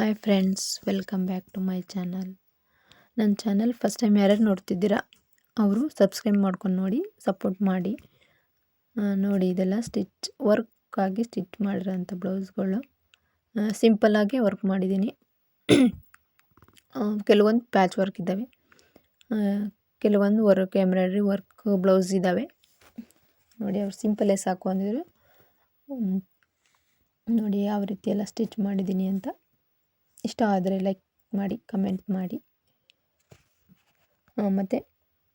Hi friends, welcome back to my channel. ನನ್ನ channel first time ಯಾರ್ಯಾರು ನೋಡ್ತಿದ್ದೀರಾ ಅವರು ಸಬ್ಸ್ಕ್ರೈಬ್ ಮಾಡ್ಕೊಂಡು ನೋಡಿ, ಸಪೋರ್ಟ್ ಮಾಡಿ. ನೋಡಿ, ಇದೆಲ್ಲ ವರ್ಕಾಗಿ ಸ್ಟಿಚ್ ಮಾಡಿರೋಂಥ ಬ್ಲೌಸ್ಗಳು. ಸಿಂಪಲ್ಲಾಗಿ ವರ್ಕ್ ಮಾಡಿದ್ದೀನಿ. ಕೆಲವೊಂದು ಪ್ಯಾಚ್ ವರ್ಕ್ ಇದ್ದಾವೆ, ಕೆಲವೊಂದು ಎಂಬ್ರಾಯ್ಡ್ರಿ ವರ್ಕ್ ಬ್ಲೌಸ್ ಇದ್ದಾವೆ. ನೋಡಿ, ಅವ್ರು ಸಿಂಪಲ್ಲೇ ಸಾಕು ಅಂದಿದ್ರು. ನೋಡಿ ಯಾವ ರೀತಿ ಎಲ್ಲ ಸ್ಟಿಚ್ ಮಾಡಿದ್ದೀನಿ ಅಂತ. ಇಷ್ಟ ಆದರೆ ಲೈಕ್ ಮಾಡಿ, ಕಮೆಂಟ್ ಮಾಡಿ. ಮತ್ತು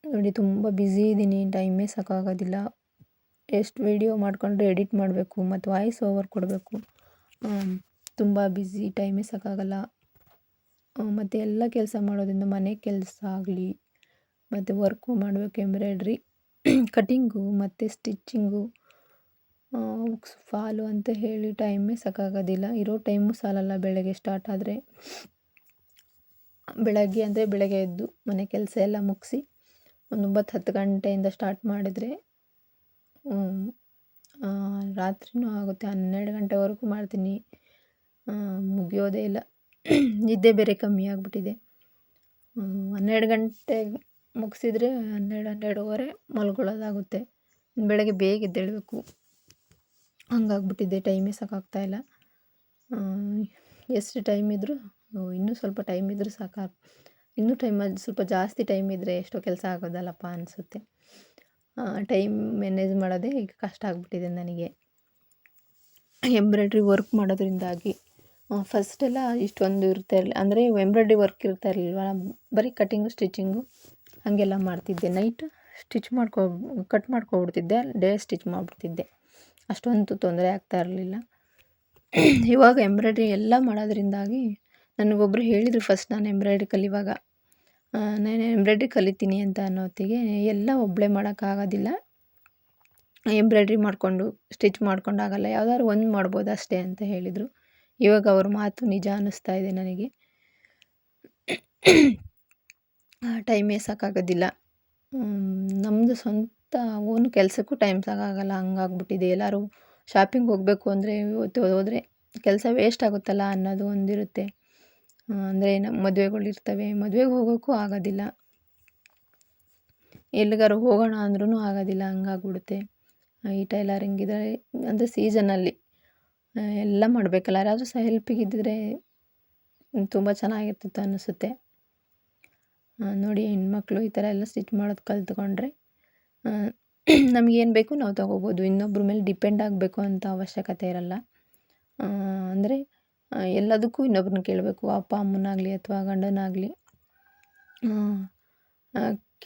ನೋಡಿ, ತುಂಬ ಬ್ಯುಸಿ ಇದ್ದೀನಿ, ಟೈಮೇ ಸಾಕಾಗೋದಿಲ್ಲ. ಎಷ್ಟು ವೀಡಿಯೋ ಮಾಡಿಕೊಂಡ್ರೆ ಎಡಿಟ್ ಮಾಡಬೇಕು ಮತ್ತು ವಾಯ್ಸ್ ಓವರ್ ಕೊಡಬೇಕು. ತುಂಬ ಬ್ಯುಸಿ, ಟೈಮೇ ಸಾಕಾಗಲ್ಲ. ಮತ್ತು ಎಲ್ಲ ಕೆಲಸ ಮಾಡೋದ್ರಿಂದ ಮನೆ ಕೆಲಸ ಆಗಲಿ ಮತ್ತು ವರ್ಕು ಮಾಡಬೇಕು, ಎಂಬ್ರಾಯ್ಡ್ರಿ ಕಟಿಂಗು ಮತ್ತು ಸ್ಟಿಚ್ಚಿಂಗು, ಫಾಲು ಅಂತ ಹೇಳಿ ಟೈಮೇ ಸಾಕಾಗೋದಿಲ್ಲ. ಇರೋ ಟೈಮು ಸಾಲಲ್ಲ. ಬೆಳಗ್ಗೆ ಸ್ಟಾರ್ಟ್ ಆದರೆ ಬೆಳಗ್ಗೆ ಎದ್ದು ಮನೆ ಕೆಲಸ ಎಲ್ಲ ಮುಗಿಸಿ ಒಂದು 9-10 ಗಂಟೆಯಿಂದ ಸ್ಟಾರ್ಟ್ ಮಾಡಿದರೆ ರಾತ್ರಿನೂ ಆಗುತ್ತೆ. 12 ಗಂಟೆವರೆಗೂ ಮಾಡ್ತೀನಿ, ಮುಗಿಯೋದೇ ಇಲ್ಲ. ನಿದ್ದೆ ಬೇರೆ ಕಮ್ಮಿ ಆಗಿಬಿಟ್ಟಿದೆ. 12 ಗಂಟೆಗೆ ಮುಗಿಸಿದ್ರೆ 12-12:30 ಮಲ್ಕೊಳ್ಳೋದಾಗುತ್ತೆ. ಬೆಳಗ್ಗೆ ಬೇಗ ಎದ್ದೇಳಬೇಕು, ಹಂಗಾಗ್ಬಿಟ್ಟಿದೆ. ಟೈಮೇ ಸಾಕಾಗ್ತಾಯಿಲ್ಲ. ಎಷ್ಟು ಟೈಮ್ ಇದ್ದರೂ ಇನ್ನೂ ಸ್ವಲ್ಪ ಟೈಮ್ ಇದ್ದರೂ ಇನ್ನೂ ಟೈಮಲ್ಲಿ ಸ್ವಲ್ಪ ಜಾಸ್ತಿ ಟೈಮ್ ಇದ್ದರೆ ಎಷ್ಟೋ ಕೆಲಸ ಆಗೋದಲ್ಲಪ್ಪ ಅನಿಸುತ್ತೆ. ಟೈಮ್ ಮ್ಯಾನೇಜ್ ಮಾಡೋದೇ ಈಗ ಕಷ್ಟ ಆಗಿಬಿಟ್ಟಿದೆ ನನಗೆ. ಎಂಬ್ರಾಯ್ಡ್ರಿ ವರ್ಕ್ ಮಾಡೋದ್ರಿಂದಾಗಿ ಫಸ್ಟೆಲ್ಲ ಇಷ್ಟೊಂದು ಇರ್ತಾ ಇರಲಿಲ್ಲ. ಅಂದರೆ ಎಂಬ್ರಾಯ್ಡ್ರಿ ವರ್ಕ್ ಇರ್ತಾ ಇರಲಿಲ್ವ, ಬರೀ ಕಟಿಂಗು ಸ್ಟಿಚಿಂಗು ಹಾಗೆಲ್ಲ ಮಾಡ್ತಿದ್ದೆ. ನೈಟ್ ಕಟ್ ಮಾಡ್ಕೊಬಿಡ್ತಿದ್ದೆ, ಡೇ ಸ್ಟಿಚ್ ಮಾಡಿಬಿಡ್ತಿದ್ದೆ. ಅಷ್ಟೊಂದು ತೊಂದರೆ ಆಗ್ತಾ ಇರಲಿಲ್ಲ. ಇವಾಗ ಎಂಬ್ರಾಯ್ಡ್ರಿ ಎಲ್ಲ ಮಾಡೋದ್ರಿಂದಾಗಿ ನನಗೊಬ್ಬರು ಹೇಳಿದರು, ಫಸ್ಟ್ ನಾನು ಎಂಬ್ರಾಯ್ಡ್ರಿ ಕಲಿಯುವಾಗ, ನಾನು ಎಂಬ್ರಾಯ್ಡ್ರಿ ಕಲಿತೀನಿ ಅಂತ ಅನ್ನೋತ್ತಿಗೆ, ಎಲ್ಲ ಒಬ್ಬಳೇ ಮಾಡೋಕ್ಕಾಗೋದಿಲ್ಲ, ಎಂಬ್ರಾಯ್ಡ್ರಿ ಮಾಡಿಕೊಂಡು ಸ್ಟಿಚ್ ಮಾಡ್ಕೊಂಡಾಗಲ್ಲ, ಯಾವ್ದಾದ್ರು ಒಂದು ಮಾಡ್ಬೋದು ಅಷ್ಟೇ ಅಂತ ಹೇಳಿದರು. ಇವಾಗ ಅವ್ರ ಮಾತು ನಿಜ ಅನ್ನಿಸ್ತಾ ಇದೆ ನನಗೆ. ಟೈಮೇ ಸಾಕಾಗೋದಿಲ್ಲ. ನಮ್ಮದು ಸ್ವಂತ ಓನ್ ಕೆಲಸಕ್ಕೂ ಟೈಮ್ ಸಾಕಾಗಲ್ಲ, ಹಂಗಾಗ್ಬಿಟ್ಟಿದೆ. ಎಲ್ಲರೂ ಶಾಪಿಂಗ್ ಹೋಗಬೇಕು ಅಂದರೆ ಹೋದರೆ ಕೆಲಸ ವೇಸ್ಟ್ ಆಗುತ್ತಲ್ಲ ಅನ್ನೋದು ಒಂದಿರುತ್ತೆ. ಅಂದರೆ ಮದುವೆಗಳಿರ್ತವೆ, ಮದುವೆಗೆ ಹೋಗೋಕ್ಕೂ ಆಗೋದಿಲ್ಲ, ಎಲ್ಲಿಗಾರು ಹೋಗೋಣ ಅಂದ್ರೂ ಆಗೋದಿಲ್ಲ, ಹಂಗಾಗ್ಬಿಡುತ್ತೆ. ಈ ಟೈಲರಿಂಗ್ ಇದ್ದರೆ ಅಂದರೆ ಸೀಸನಲ್ಲಿ ಎಲ್ಲ ಮಾಡಬೇಕಲ್ಲ. ಯಾರಾದರೂ ಸಹ ಹೆಲ್ಪಿಗೆ ಇದ್ದಿದ್ರೆ ತುಂಬ ಚೆನ್ನಾಗಿರ್ತಿತ್ತು ಅನ್ನಿಸುತ್ತೆ. ನೋಡಿ, ಹೆಣ್ಮಕ್ಳು ಈ ಥರ ಎಲ್ಲ ಸ್ಟಿಚ್ ಮಾಡೋದು ಕಲ್ತ್ಕೊಂಡ್ರೆ ನಮಗೇನು ಬೇಕು ನಾವು ತೊಗೋಬೋದು. ಇನ್ನೊಬ್ಬರ ಮೇಲೆ ಡಿಪೆಂಡ್ ಆಗಬೇಕು ಅಂತ ಅವಶ್ಯಕತೆ ಇರಲ್ಲ. ಅಂದರೆ ಎಲ್ಲದಕ್ಕೂ ಇನ್ನೊಬ್ರನ್ನ ಕೇಳಬೇಕು, ಅಪ್ಪ ಅಮ್ಮನಾಗಲಿ ಅಥವಾ ಗಂಡನಾಗಲಿ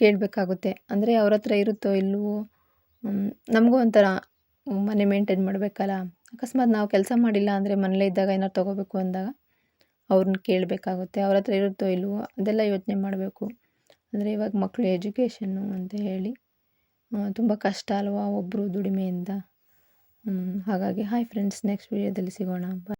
ಕೇಳಬೇಕಾಗುತ್ತೆ. ಅಂದರೆ ಅವ್ರ ಹತ್ರ ಇರುತ್ತೋ ಇಲ್ಲವೋ, ನಮಗೂ ಒಂಥರ ಮನೆ ಮೇಂಟೈನ್ ಮಾಡಬೇಕಲ್ಲ. ಅಕಸ್ಮಾತ್ ನಾವು ಕೆಲಸ ಮಾಡಿಲ್ಲ ಅಂದರೆ ಮನೇಲೇ ಇದ್ದಾಗ ಏನಾರು ತೊಗೋಬೇಕು ಅಂದಾಗ ಅವ್ರನ್ನ ಕೇಳಬೇಕಾಗುತ್ತೆ. ಅವ್ರ ಹತ್ರ ಇರುತ್ತೋ ಇಲ್ಲವೋ ಅದೆಲ್ಲ ಯೋಚನೆ ಮಾಡಬೇಕು. ಅಂದರೆ ಇವಾಗ ಮಕ್ಕಳು ಎಜುಕೇಷನ್ನು ಅಂತ ಹೇಳಿ ತುಂಬ ಕಷ್ಟ ಅಲ್ವಾ ಒಬ್ಬರು ದುಡಿಮೆಯಿಂದ. ಹಾಗಾಗಿ ಹಾಯ್ ಫ್ರೆಂಡ್ಸ್, ನೆಕ್ಸ್ಟ್ ವೀಡಿಯೋದಲ್ಲಿ ಸಿಗೋಣ.